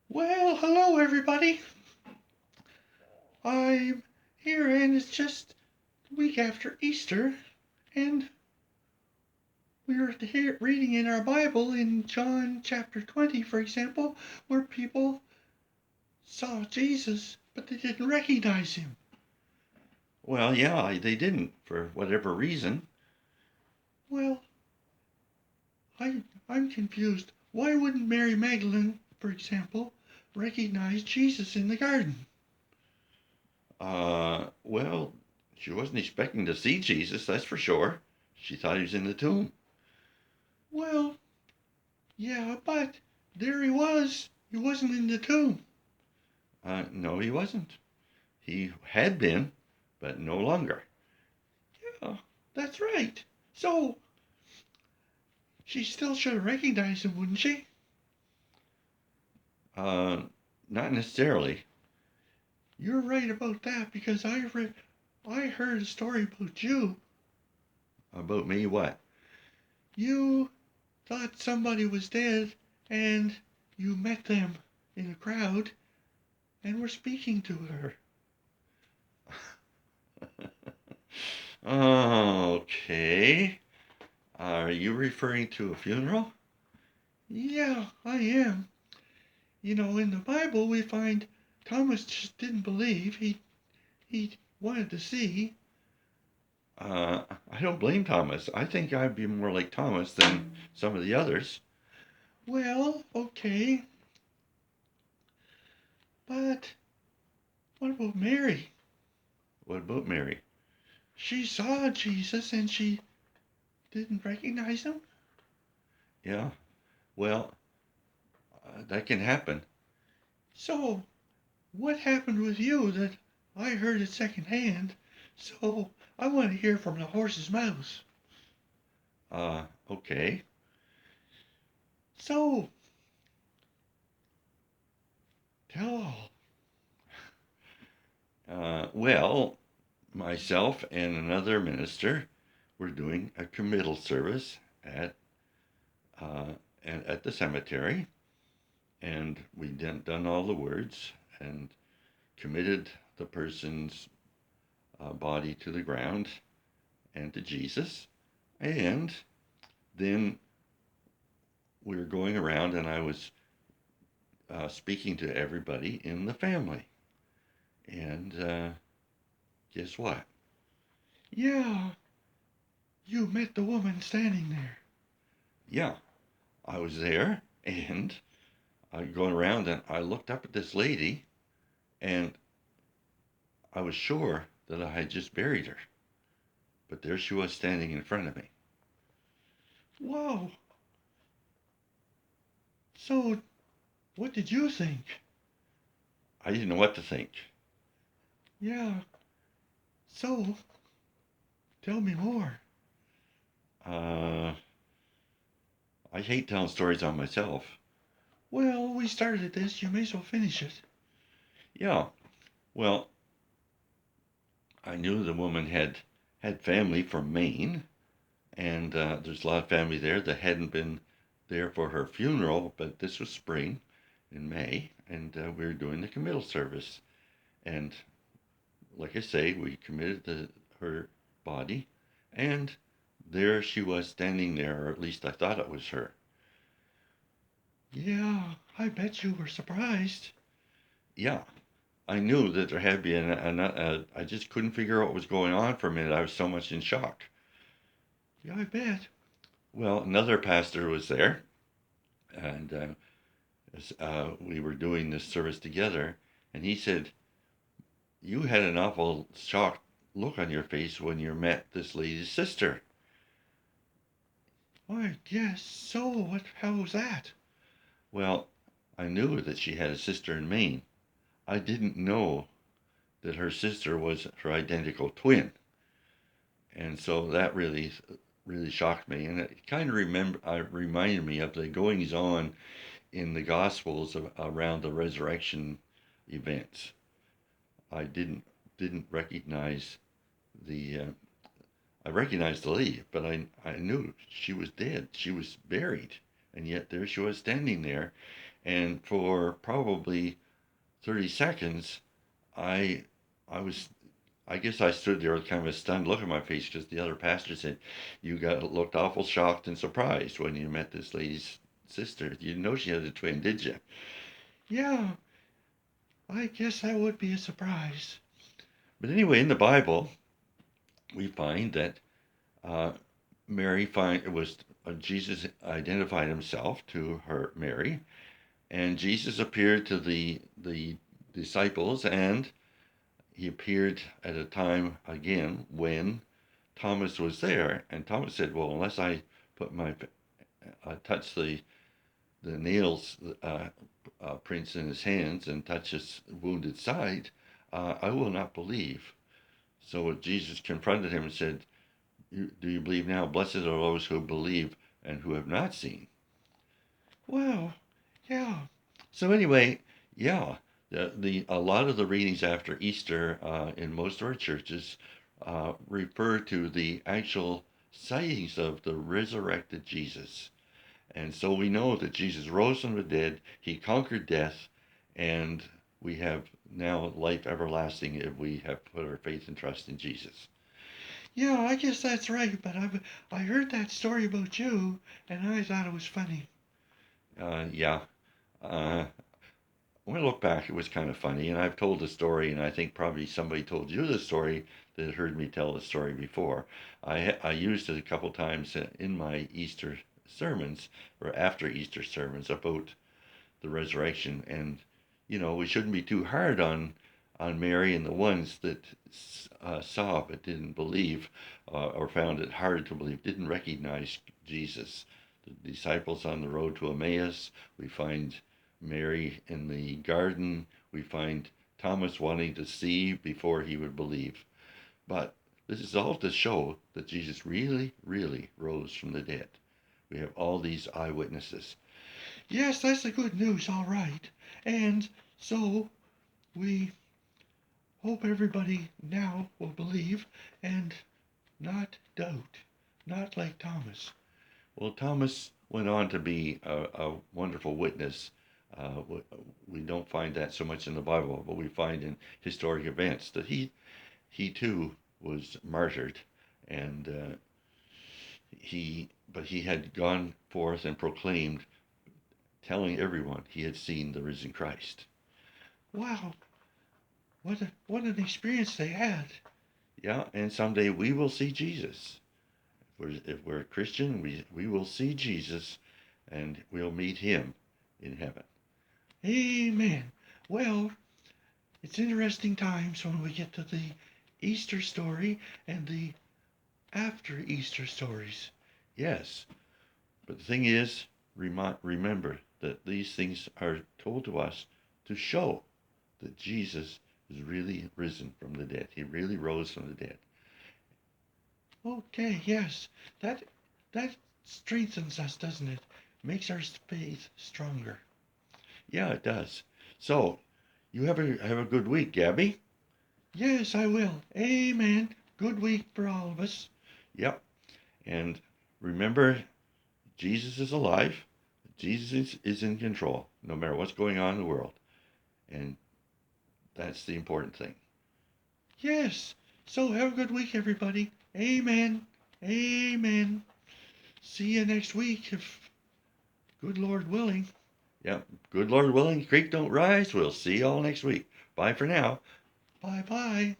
Well, hello everybody. I'm here and it's just the week after Easter and we were here reading in our Bible in John chapter 20, for example, where people saw Jesus but they didn't recognize him. Well, yeah, they didn't for whatever reason. Well, I'm confused. Why wouldn't Mary Magdalene, for example, recognize Jesus in the garden? Well, she wasn't expecting to see Jesus, that's for sure. She thought he was in the tomb. Well, yeah, but there he was. He wasn't in the tomb. No, he wasn't. He had been, but no longer. Yeah, that's right. So, she still should have recognized him, wouldn't she? Uh, Not necessarily. You're right about that because I heard a story about you. About me, what? You thought somebody was dead and you met them in a crowd and were speaking to her. Okay. Are you referring to a funeral? Yeah, I am. In the Bible we find Thomas just didn't believe. He wanted to see. I don't blame Thomas. I think I'd be more like Thomas than some of the others. Well, okay, but what about Mary? What about Mary? She saw Jesus and she didn't recognize him? Yeah, well, that can happen. So, what happened with you that I heard it secondhand? So, I want to hear from the horse's mouth. Okay. So, tell all. Well, myself and another minister were doing a committal service uh, at the cemetery, and we done all the words and committed the person's body to the ground and to Jesus, and then we were going around, and I was speaking to everybody in the family, and guess what? Yeah, you met the woman standing there. Yeah, I was there, and I going around, and I looked up at this lady, and I was sure that I had just buried her, but there she was standing in front of me. Whoa. So, what did you think? I didn't know what to think. Yeah, so, tell me more. Uh, I hate telling stories on myself. Well, we started this, you may as well finish it. Yeah, well, I knew the woman had family from Maine, and there's a lot of family there that hadn't been there for her funeral, but this was spring in May, and we were doing the committal service. And like I say, we committed her body, and there she was standing there, or at least I thought it was her. Yeah, I bet you were surprised. Yeah, I knew that there had been, I just couldn't figure out what was going on for a minute. I was so much in shock. Yeah, I bet. Well, another pastor was there, and we were doing this service together, and he said, "You had an awful shocked look on your face when you met this lady's sister." I guess so. How was that? Well, I knew that she had a sister in Maine. I didn't know that her sister was her identical twin, and so that really shocked me, and it kind of reminded me of the goings on in the Gospels around the resurrection events. I didn't recognize the I recognized the lady, but I knew she was dead. She was buried, and yet there she was standing there, And for probably 30 seconds, I, I was, I guess I stood there with kind of a stunned look on my face because the other pastor said, "You looked awful shocked and surprised when you met this lady's sister. You didn't know she had a twin, did you?" Yeah, I guess that would be a surprise. But anyway, in the Bible, we find that uh, it was Jesus identified himself to her, Mary, and Jesus appeared to the disciples, and he appeared at a time again when Thomas was there, and Thomas said, "Well, unless I put my touch the nails prints in his hands and touch his wounded side, I will not believe." So Jesus confronted him and said, "Do you believe now? Blessed are those who believe and who have not seen." Wow, yeah. So anyway, yeah, the a lot of the readings after Easter in most of our churches refer to the actual sightings of the resurrected Jesus. And so we know that Jesus rose from the dead, he conquered death, and we have now life everlasting if we have put our faith and trust in Jesus. Yeah, I guess that's right, but I heard that story about you, and I thought it was funny. Yeah, uh, when I look back, it was kind of funny, and I've told the story, and I think probably somebody told you the story that heard me tell the story before. I used it a couple times in my Easter sermons or after Easter sermons about the resurrection, and we shouldn't be too hard on Mary and the ones that saw but didn't believe, or found it hard to believe, didn't recognize Jesus. The disciples on the road to Emmaus, we find Mary in the garden, we find Thomas wanting to see before he would believe. But this is all to show that Jesus really, really rose from the dead. We have all these eyewitnesses. Yes, that's the good news, all right. And so we hope everybody now will believe and not doubt, not like Thomas. Well, Thomas went on to be a wonderful witness. We don't find that so much in the Bible, but we find in historic events that he too was martyred, and he had gone forth and proclaimed, telling everyone he had seen the risen Christ. Wow, what an experience they had. Yeah, and someday we will see Jesus. If we're a Christian, we will see Jesus, and we'll meet him in heaven. Amen. Well, it's interesting times when we get to the Easter story and the after Easter stories. Yes, but the thing is, remember that these things are told to us to show that Jesus is really risen from the dead. He really rose from the dead. Okay, yes, that strengthens us, doesn't it? Makes our faith stronger. Yeah, it does. So, you have a good week, Gabby. Yes, I will. Amen. Good week for all of us. Yep. And remember, Jesus is alive. Jesus is in control, no matter what's going on in the world. And that's the important thing. Yes. So have a good week, everybody. Amen. Amen. See you next week, if good Lord willing. Yep. Good Lord willing, creek don't rise. We'll see you all next week. Bye for now. Bye bye.